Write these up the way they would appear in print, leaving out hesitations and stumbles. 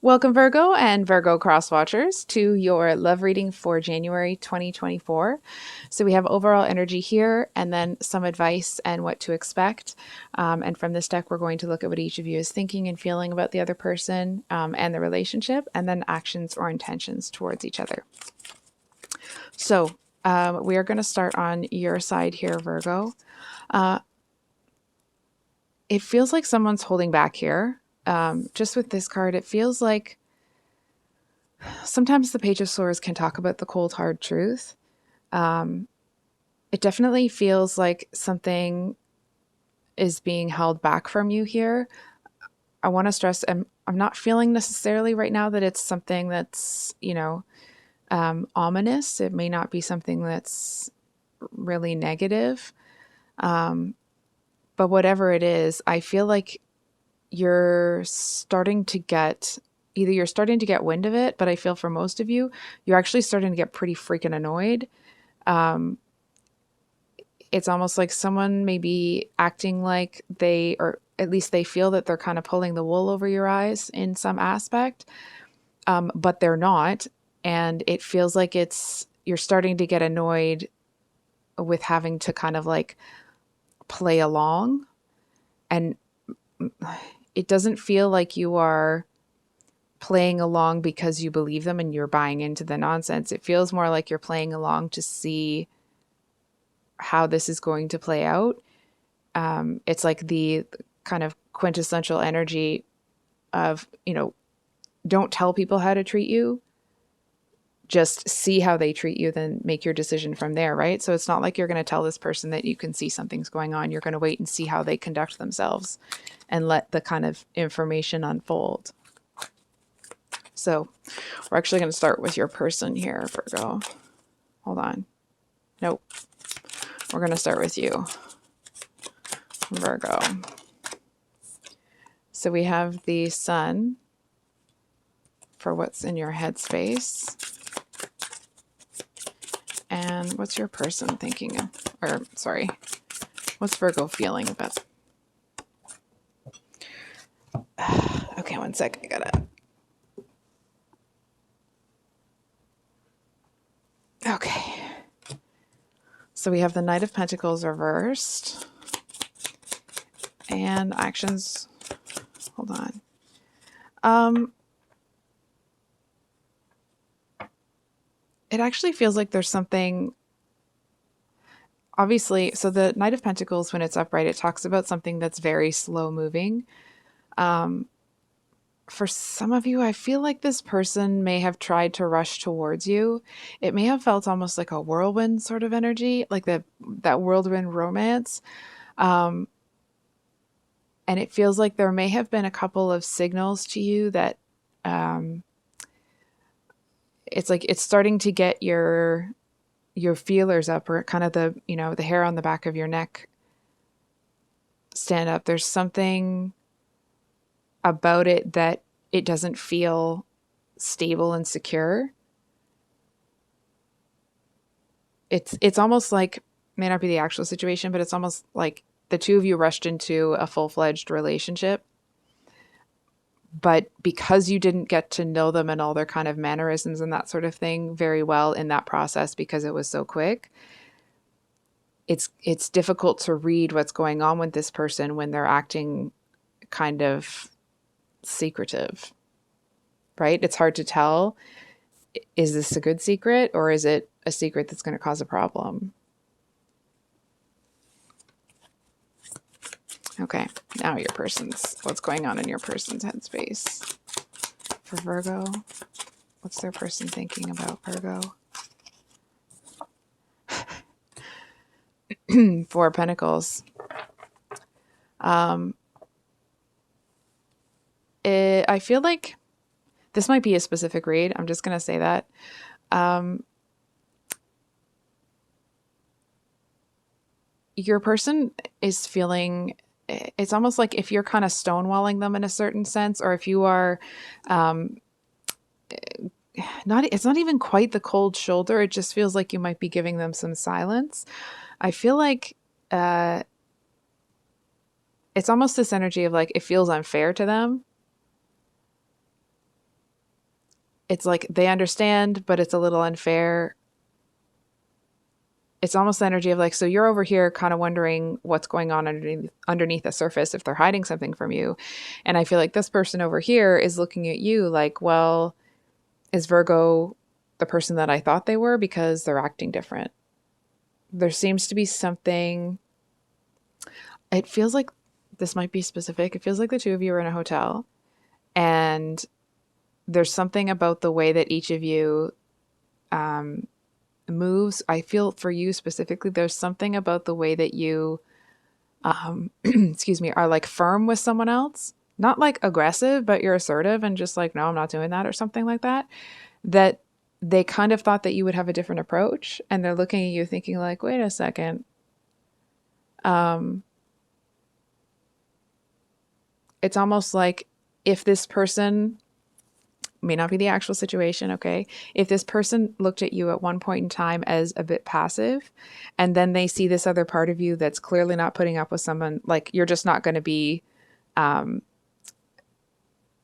Welcome, Virgo and Virgo cross watchers, to your love reading for January 2024. So we have overall energy here and then some advice and what to expect. And from this deck, we're going to look at what each of you is thinking and feeling about the other person and the relationship, and then actions or intentions towards each other. So we are going to start on your side here, Virgo. It feels like someone's holding back here. Just with this card, it feels like sometimes the Page of Swords can talk about the cold, hard truth. It definitely feels like something is being held back from you here. I want to stress, I'm not feeling necessarily right now that it's something that's, ominous. It may not be something that's really negative. But whatever it is, I feel like you're starting to get wind of it, but I feel for most of you, you're actually starting to get pretty freaking annoyed. It's almost like someone may be acting like or at least they feel that they're kind of pulling the wool over your eyes in some aspect, but they're not. And it feels like you're starting to get annoyed with having to kind of like play along. And it doesn't feel like you are playing along because you believe them and you're buying into the nonsense. It feels more like you're playing along to see how this is going to play out. It's like the kind of quintessential energy of, don't tell people how to treat you. Just see how they treat you, then make your decision from there, right? So it's not like you're going to tell this person that you can see something's going on. You're going to wait and see how they conduct themselves and let the kind of information unfold. So we're actually going to start with your person here, Virgo. Hold on. Nope. We're going to start with you, Virgo. So we have the Sun for what's in your headspace. And what's your person thinking of, what's Virgo feeling about? Okay, one sec. I gotta. Okay. So we have the Knight of Pentacles reversed. And actions. Hold on. It actually feels like there's something, obviously, so the Knight of Pentacles, when it's upright, it talks about something that's very slow moving. For some of you, I feel like this person may have tried to rush towards you. It may have felt almost like a whirlwind sort of energy, like that whirlwind romance. And it feels like there may have been a couple of signals to you that it's like it's starting to get your feelers up, or kind of the hair on the back of your neck stand up. There's something about it that it doesn't feel stable and secure. It's almost like, may not be the actual situation, but it's almost like the two of you rushed into a full-fledged relationship. But because you didn't get to know them and all their kind of mannerisms and that sort of thing very well in that process, because it was so quick, it's difficult to read what's going on with this person when they're acting kind of secretive, right? It's hard to tell. Is this a good secret, or is it a secret that's going to cause a problem? Okay, now what's going on in your person's headspace? For Virgo, what's their person thinking about, Virgo? Four of Pentacles. I feel like this might be a specific read. I'm just going to say that. Your person is feeling, it's almost like if you're kind of stonewalling them in a certain sense, or if you are, it's not even quite the cold shoulder. It just feels like you might be giving them some silence. I feel like, it's almost this energy of like, it feels unfair to them. it's like they understand, but it's a little unfair. It's almost the energy of like, so you're over here kind of wondering what's going on underneath the surface, if they're hiding something from you. And I feel like this person over here is looking at you like, well, is Virgo the person that I thought they were, because they're acting different? There seems to be something, it feels like, this might be specific. It feels like the two of you are in a hotel, and there's something about the way that each of you moves. I feel for you specifically, there's something about the way that you, excuse me, are like firm with someone else. Not like aggressive, but you're assertive and just like, no, I'm not doing that, or something like that. That they kind of thought that you would have a different approach, and they're looking at you thinking like, wait a second. It's almost like if this person, may not be the actual situation, okay? If this person looked at you at one point in time as a bit passive, and then they see this other part of you that's clearly not putting up with someone, like you're just not going to be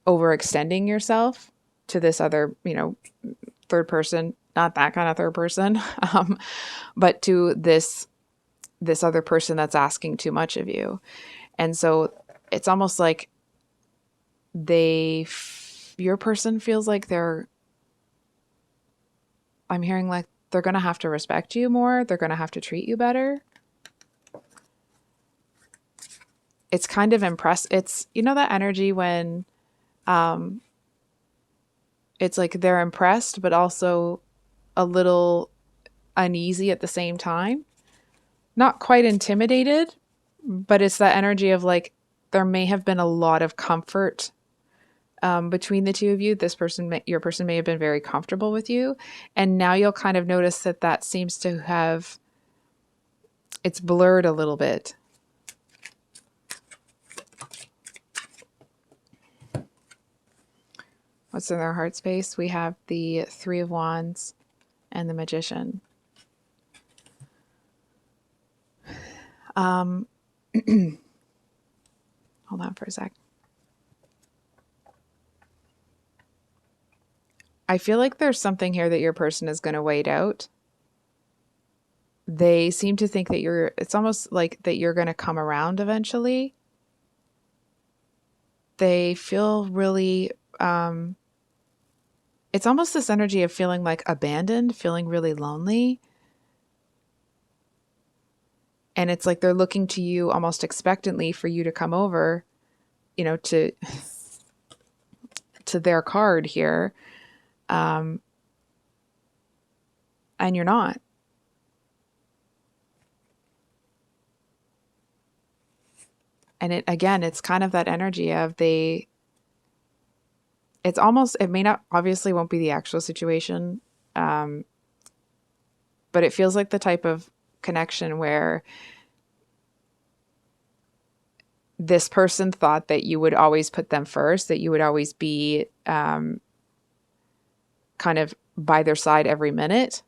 overextending yourself to this other, third person, not that kind of third person, but to this other person that's asking too much of you. And so it's almost like your person feels like I'm hearing like they're going to have to respect you more. They're going to have to treat you better. It's kind of it's, that energy when it's like they're impressed, but also a little uneasy at the same time. Not quite intimidated, but it's that energy of like, there may have been a lot of comfort between the two of you. Your person may have been very comfortable with you. And now you'll kind of notice that seems to have, it's blurred a little bit. What's in their heart space? We have the Three of Wands and the Magician. Hold on for a sec. I feel like there's something here that your person is going to wait out. They seem to think that it's almost like that you're going to come around eventually. They feel really, it's almost this energy of feeling like abandoned, feeling really lonely. And it's like they're looking to you almost expectantly for you to come over, to their card here. And you're not. And it's kind of that energy of it may not, obviously won't be the actual situation. But it feels like the type of connection where this person thought that you would always put them first, that you would always be kind of by their side every minute.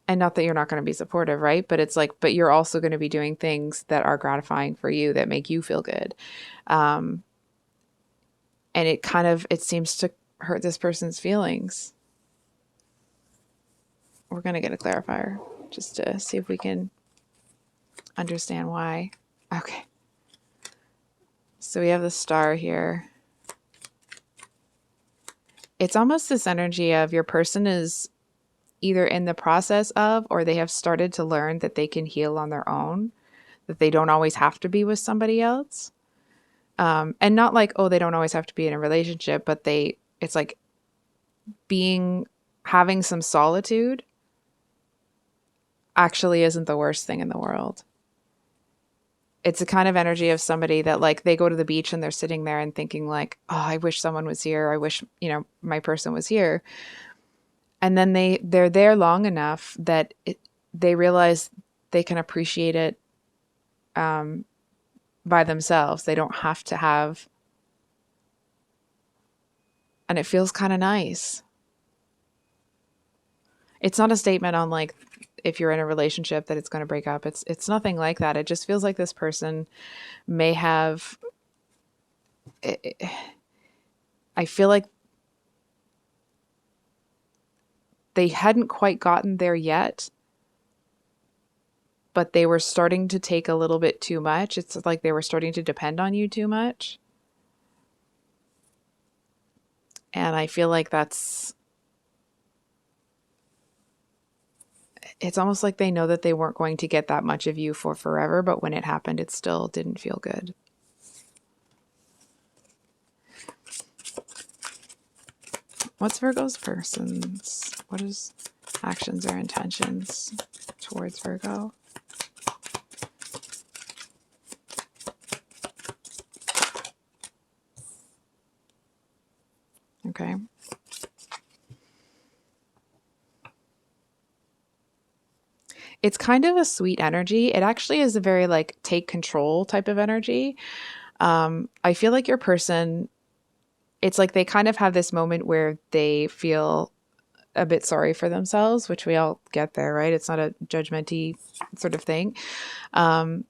And not that you're not going to be supportive, right? But it's like, but you're also going to be doing things that are gratifying for you, that make you feel good. And it seems to hurt this person's feelings. We're going to get a clarifier just to see if we can understand why. Okay. So we have the Star here. It's almost this energy of your person is either in the process of, or they have started to learn that they can heal on their own, that they don't always have to be with somebody else. And not like, oh, they don't always have to be in a relationship, but it's like having some solitude actually isn't the worst thing in the world. It's a kind of energy of somebody that like they go to the beach and they're sitting there and thinking like, oh, I wish someone was here. I wish, my person was here. And then they're there long enough that they realize they can appreciate it by themselves. They don't have to have, and it feels kind of nice. It's not a statement on like if you're in a relationship that it's going to break up. It's nothing like that. It just feels like this person may have, I feel like they hadn't quite gotten there yet, but they were starting to take a little bit too much. It's like they were starting to depend on you too much. And I feel like it's almost like they know that they weren't going to get that much of you for forever, but when it happened, it still didn't feel good. What's Virgo's person's? What is actions or intentions towards Virgo? Okay. It's kind of a sweet energy. It actually is a very like take control type of energy. I feel like your person, it's like they kind of have this moment where they feel a bit sorry for themselves, which we all get there, right? It's not a judgmenty sort of thing. Um,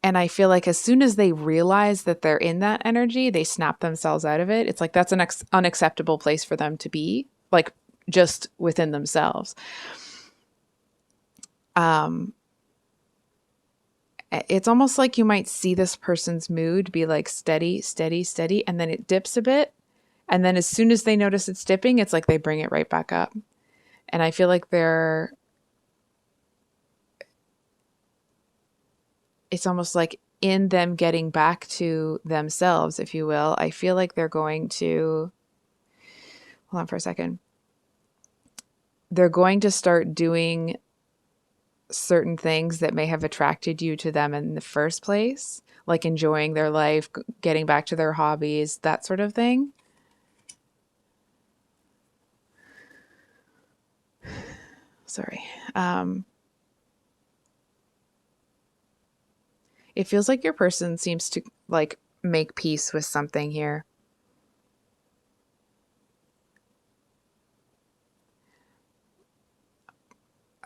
and I feel like as soon as they realize that they're in that energy, they snap themselves out of it. It's like that's an unacceptable place for them to be, like just within themselves. It's almost like you might see this person's mood be like steady, steady, steady, and then it dips a bit. And then as soon as they notice it's dipping, it's like they bring it right back up. And I feel like it's almost like in them getting back to themselves, if you will. I feel like they're going to, hold on for a second. They're going to start doing certain things that may have attracted you to them in the first place, like enjoying their life, getting back to their hobbies, that sort of thing. Sorry. It feels like your person seems to like make peace with something here.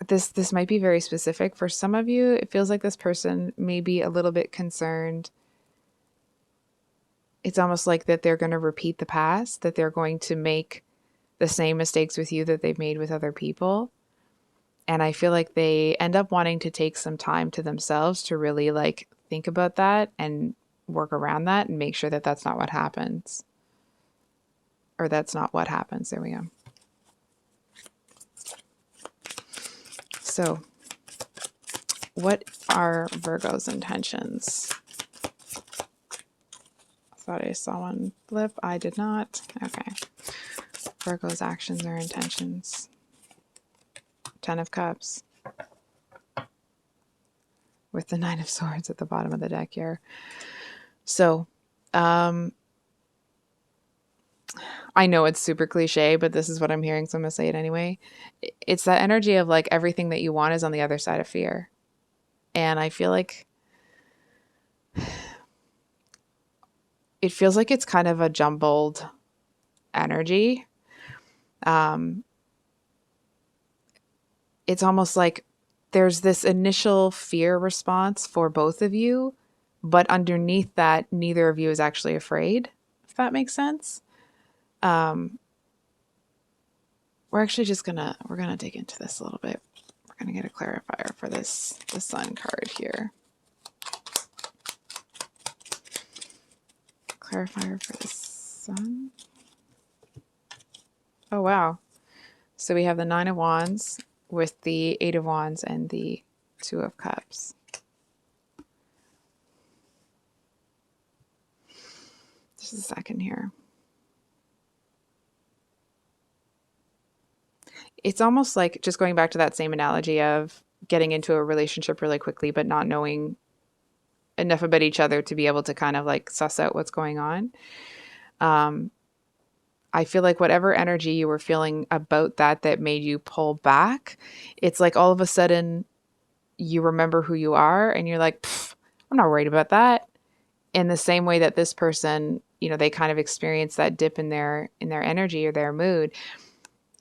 This might be very specific for some of you. It feels like this person may be a little bit concerned. It's almost like that they're going to repeat the past, that they're going to make the same mistakes with you that they've made with other people. And I feel like they end up wanting to take some time to themselves to really like think about that and work around that and make sure that that's not what happens. Or that's not what happens. There we go. So, what are Virgo's intentions? I thought I saw one blip. I did not. Okay. Virgo's actions or intentions. 10 of Cups. With the 9 of Swords at the bottom of the deck here. So, I know it's super cliche, but this is what I'm hearing, so I'm going to say it anyway. It's that energy of like everything that you want is on the other side of fear. And I feel like it feels like it's kind of a jumbled energy. It's almost like there's this initial fear response for both of you, but underneath that, neither of you is actually afraid, if that makes sense. We're actually just we're gonna dig into this a little bit. We're gonna get a clarifier for the Sun card here. Clarifier for the Sun. Oh, wow. So we have the 9 of Wands with the 8 of Wands and the 2 of Cups. Just a second here. It's almost like just going back to that same analogy of getting into a relationship really quickly, but not knowing enough about each other to be able to kind of like suss out what's going on. I feel like whatever energy you were feeling about that made you pull back, it's like all of a sudden you remember who you are and you're like, I'm not worried about that. In the same way that this person, you know, they kind of experience that dip in their energy or their mood.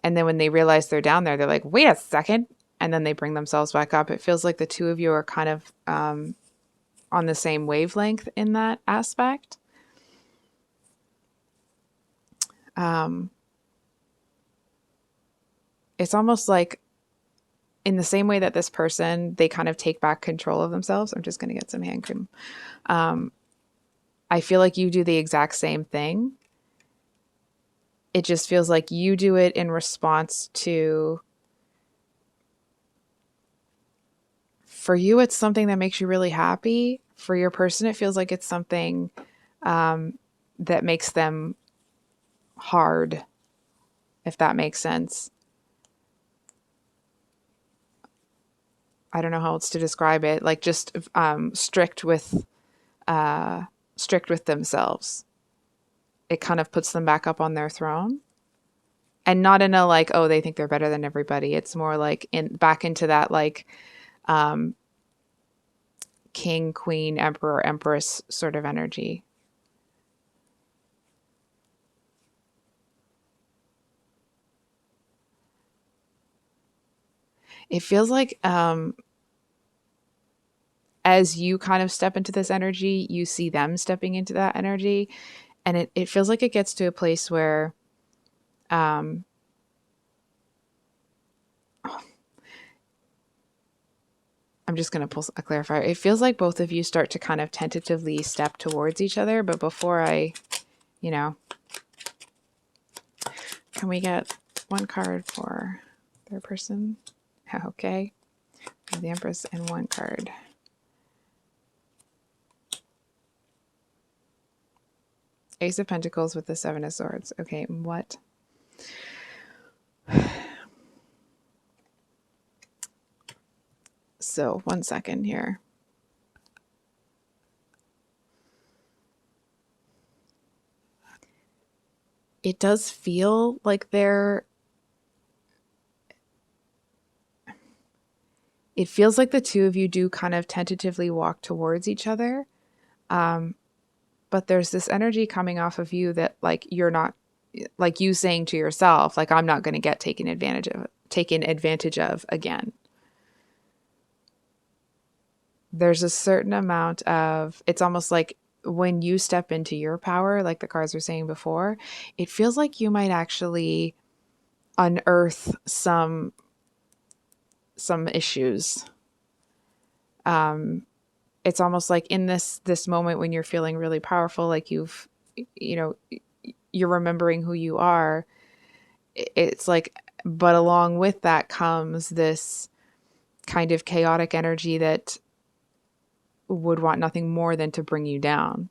And then when they realize they're down there, they're like, wait a second. And then they bring themselves back up. It feels like the two of you are kind of on the same wavelength in that aspect. it's almost like in the same way that this person, they kind of take back control of themselves. I'm just going to get some hand cream. I feel like you do the exact same thing. It just feels like you do it in response to, for you, it's something that makes you really happy. For your person, it feels like it's something that makes them hard, if that makes sense. I don't know how else to describe it. Like just strict with themselves. It kind of puts them back up on their throne, and not in a like, oh, they think they're better than everybody. It's more like back into that like king, queen, emperor, empress sort of energy. It feels like as you kind of step into this energy, you see them stepping into that energy. And it feels like it gets to a place where I'm just going to pull a clarifier. It feels like both of you start to kind of tentatively step towards each other. But before I, can we get one card for their person? Okay. The Empress and one card. Ace of Pentacles with the Seven of Swords. Okay, what? So, 1 second here. It does feel like it feels like the two of you do kind of tentatively walk towards each other. But there's this energy coming off of you that like you're not, like you saying to yourself, like, I'm not going to get taken advantage of again. There's a certain amount of, it's almost like when you step into your power, like the cards were saying before, it feels like you might actually unearth some issues. It's almost like in this moment when you're feeling really powerful, like you're remembering who you are. It's like, but along with that comes this kind of chaotic energy that would want nothing more than to bring you down.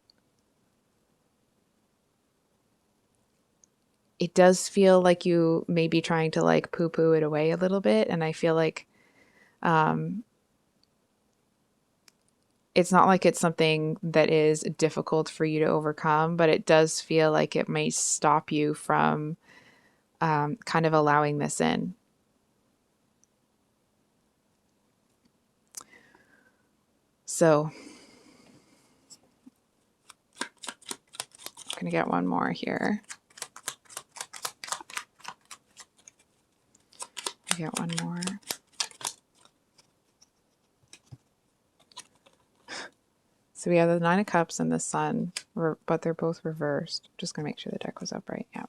It does feel like you may be trying to like poo-poo it away a little bit. And I feel like it's not like it's something that is difficult for you to overcome, but it does feel like it may stop you from kind of allowing this in. So I'm going to get one more here. Get one more. So we have the Nine of Cups and the Sun, but they're both reversed. Just going to make sure the deck was upright. Yeah.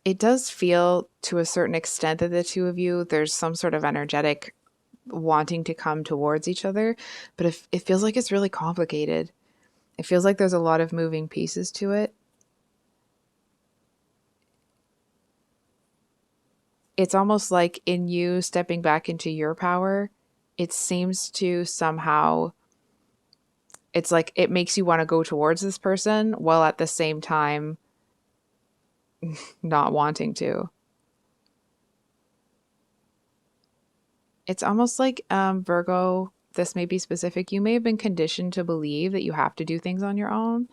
It does feel to a certain extent that the two of you, there's some sort of energetic wanting to come towards each other, but it feels like it's really complicated. It feels like there's a lot of moving pieces to it. It's almost like in you stepping back into your power, it seems to somehow, it's like it makes you want to go towards this person while at the same time not wanting to. It's almost like Virgo, this may be specific. You may have been conditioned to believe that you have to do things on your own.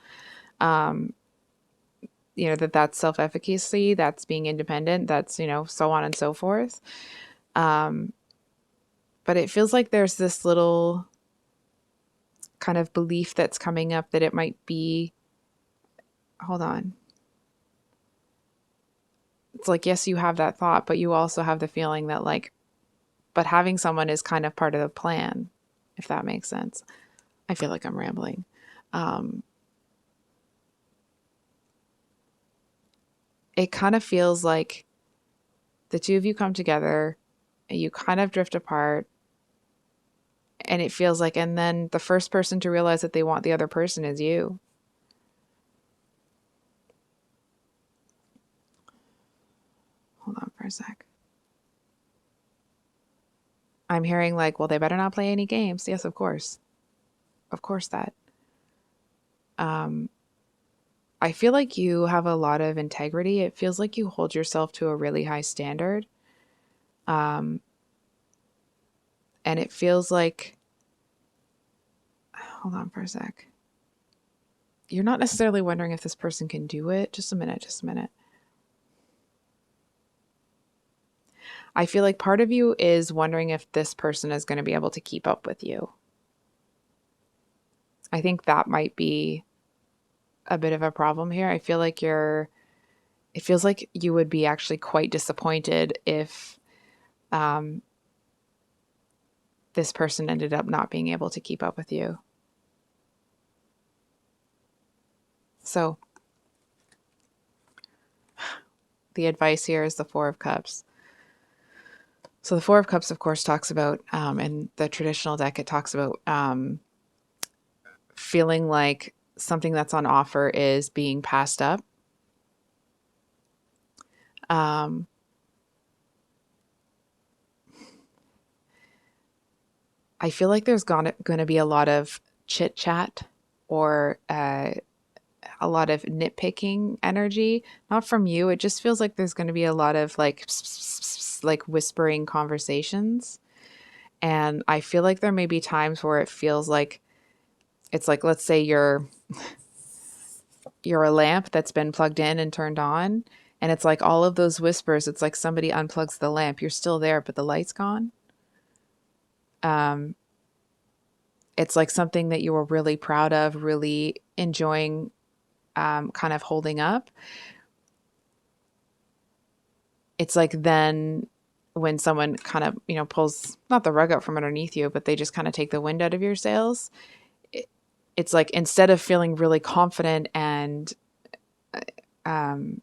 That's self-efficacy, that's being independent, that's, so on and so forth. But it feels like there's this little kind of belief that's coming up that it might be, hold on. It's like, yes, you have that thought, but you also have the feeling that like, but having someone is kind of part of the plan, if that makes sense. I feel like I'm rambling. Um, it kind of feels like the two of you come together, you kind of drift apart, and it feels like, and then the first person to realize that they want the other person is you. Hold on for a sec. I'm hearing like, well, they better not play any games. Yes, of course. Of course that. Um, I feel like you have a lot of integrity. It feels like you hold yourself to a really high standard. Um, and it feels like, hold on for a sec. You're not necessarily wondering if this person can do it. Just a minute, just a minute. I feel like part of you is wondering if this person is going to be able to keep up with you. I think that might be a bit of a problem here. I feel like it feels like you would be actually quite disappointed if um, this person ended up not being able to keep up with you. So the advice here is the Four of Cups. So the Four of Cups, of course, talks about, in the traditional deck, it talks about feeling like something that's on offer is being passed up. Um, I feel like there's going to be a lot of chit chat or a lot of nitpicking energy, not from you. It just feels like there's going to be a lot of like, like whispering conversations. And I feel like there may be times where it feels like it's like, let's say you're a lamp that's been plugged in and turned on. And it's like all of those whispers, it's like somebody unplugs the lamp. You're still there, but the light's gone. Um, it's like something that you were really proud of, really enjoying, kind of holding up. It's like then when someone kind of, pulls not the rug out from underneath you, but they just kind of take the wind out of your sails. It's like instead of feeling really confident and um,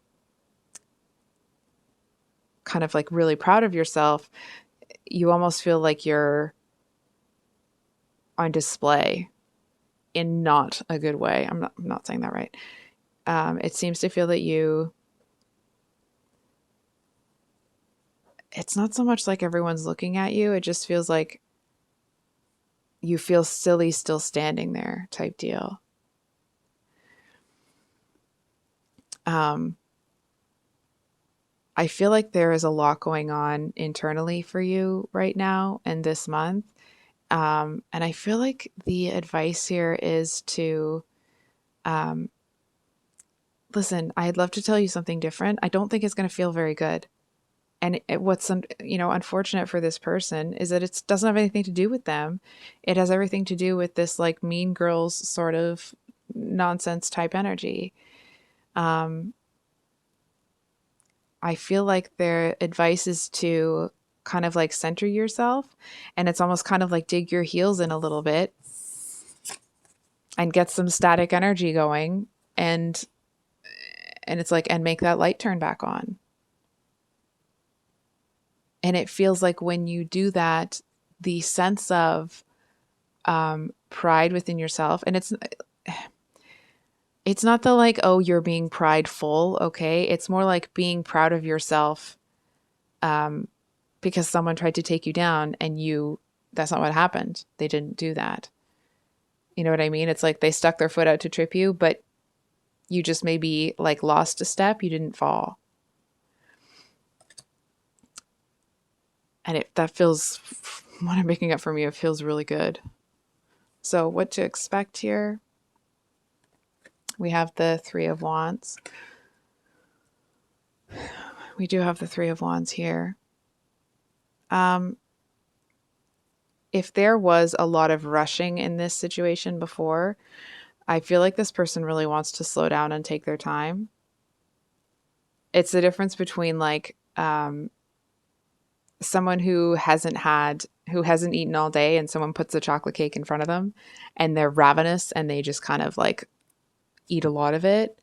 kind of like really proud of yourself, you almost feel like you're on display in not a good way. I'm not saying that right. It seems to feel that it's not so much like everyone's looking at you. It just feels like you feel silly still standing there type deal. Um, I feel like there is a lot going on internally for you right now and this month. And I feel like the advice here is to um, listen. I'd love to tell you something different. I don't think it's going to feel very good. And what's unfortunate for this person is that it doesn't have anything to do with them. It has everything to do with this like mean girls sort of nonsense type energy. Um, I feel like their advice is to kind of like center yourself, and it's almost kind of like dig your heels in a little bit and get some static energy going, and it's like, and make that light turn back on. And it feels like when you do that, the sense of pride within yourself, and it's not the like, oh, you're being prideful, okay? It's more like being proud of yourself um, because someone tried to take you down and that's not what happened. They didn't do that. You know what I mean? It's like they stuck their foot out to trip you, but you just maybe like lost a step. You didn't fall. And that feels, what I'm picking up from you, it feels really good. So what to expect here? We have the Three of Wands. We do have the Three of Wands here. If there was a lot of rushing in this situation before, I feel like this person really wants to slow down and take their time. It's the difference between like someone who hasn't eaten all day and someone puts a chocolate cake in front of them and they're ravenous and they just kind of like eat a lot of it,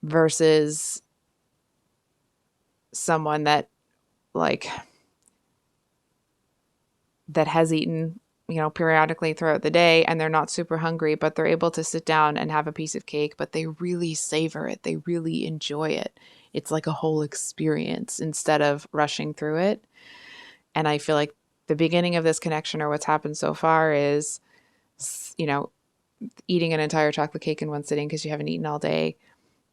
versus someone that like that has eaten, periodically throughout the day and they're not super hungry, but they're able to sit down and have a piece of cake, but they really savor it. They really enjoy it. It's like a whole experience instead of rushing through it. And I feel like the beginning of this connection, or what's happened so far, is, you know, eating an entire chocolate cake in one sitting because you haven't eaten all day.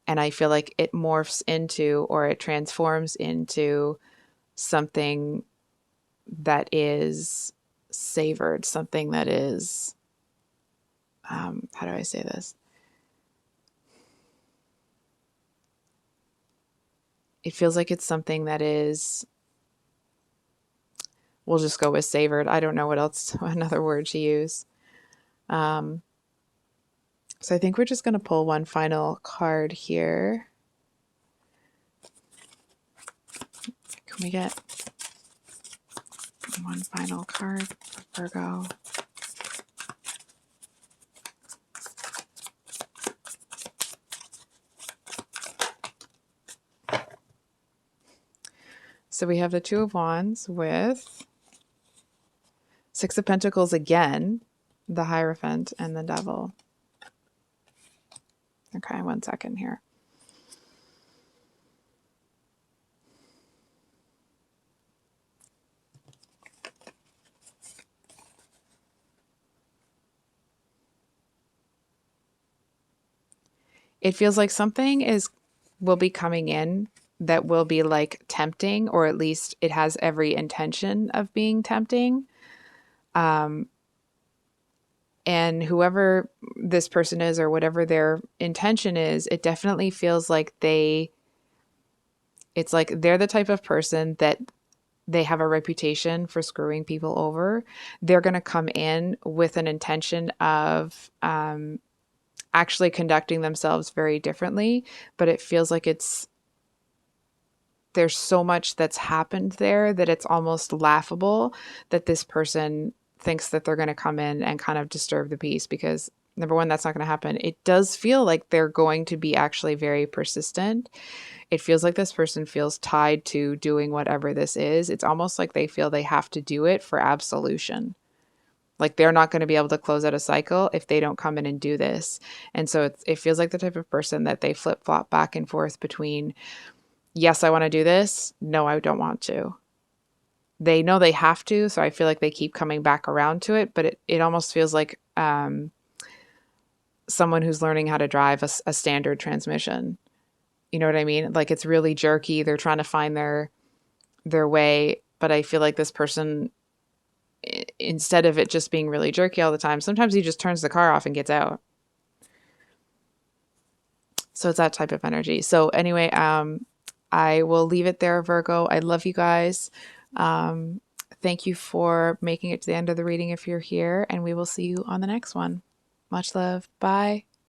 And I feel like it morphs into, or it transforms into, something that is savored, something that is, how do I say this? It feels like it's something that is, we'll just go with savored. I don't know what else, another word to use. So I think we're just going to pull one final card here. Can we get one final card for Virgo? So we have the Two of Wands with Six of Pentacles again, the Hierophant, and the Devil. Okay, one second here. It feels like something will be coming in that will be like tempting, or at least it has every intention of being tempting. And whoever this person is, or whatever their intention is, it definitely feels like it's like they're the type of person that they have a reputation for screwing people over. They're going to come in with an intention of actually conducting themselves very differently, but it feels like there's so much that's happened there that it's almost laughable that this person thinks that they're going to come in and kind of disturb the peace, because number one, that's not going to happen. It does feel like they're going to be actually very persistent. It feels like this person feels tied to doing whatever this is. It's almost like they feel they have to do it for absolution. Like they're not going to be able to close out a cycle if they don't come in and do this. And so it feels like the type of person that they flip flop back and forth between, yes, I want to do this. No, I don't want to. They know they have to. So I feel like they keep coming back around to it. But it almost feels like someone who's learning how to drive a standard transmission. You know what I mean? Like it's really jerky. They're trying to find their way. But I feel like this person, instead of it just being really jerky all the time, sometimes he just turns the car off and gets out. So it's that type of energy. So anyway, I will leave it there, Virgo. I love you guys. Thank you for making it to the end of the reading if you're here, and we will see you on the next one. Much love. Bye.